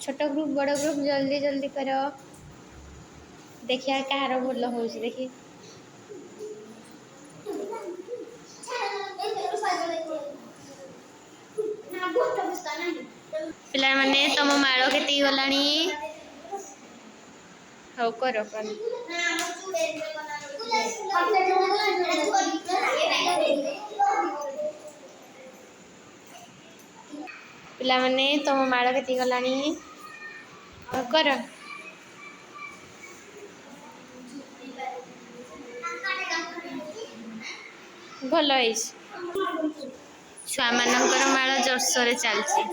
छोट ग्रुप बड़ ग्रुप जल्दी जल्दी करो देखिए कहार भल हो देखिए पिला माने तुम माड़ केती गला हो कर पिला माने तुम माड़ केती गला कर भल छुआ मानकर माड़ जोरसोर चलती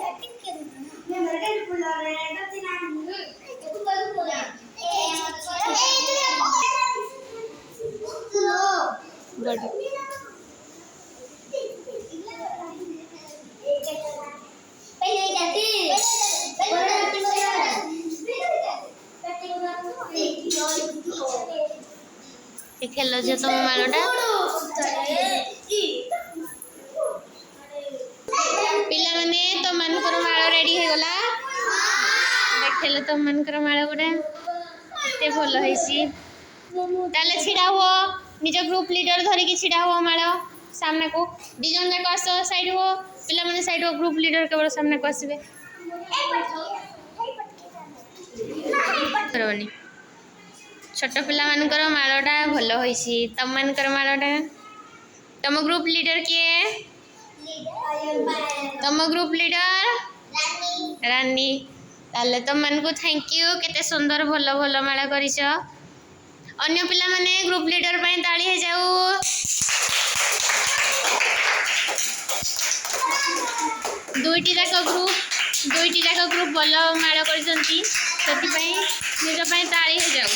खेल जो तुम माड़टा पिला माने तुम मानकर माड़ रेडी हो गला देखेले तुम मानकर माड़ गुड़ा एते भल होइसी ताले छिड़ा हो निज ग्रुप लीडर धरिकी छिड़ा हो माड़ सामने को दिजन जाक आस साइड हो पिला माने साइड हो ग्रुप लीडर केवल सामने को आसबे करबनी छोट पिला मानकर माड़टा भल होइसी तम मानकर माड़टा तम ग्रुप लीडर किए तम ग्रुप लीडर रानी ताले तुम मान को थैंक यू केते सुंदर भल भल माड़ा करिस अन्य पिला माने ग्रुप लीडर पई ताली हे जाऊ दुईटी जाक ग्रुप भल माड़ा करजंती सेति पई निज पई ताली हे जाऊ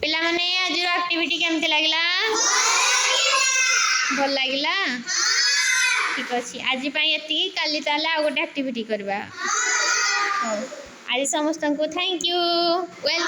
पिला माने आज एक्टिविटी केमती लागला भल लागला ठीक अच्छे आज ये काली ताले आ गोटे एक्टिविटी करवा आज समस्त को थैंक यू वेल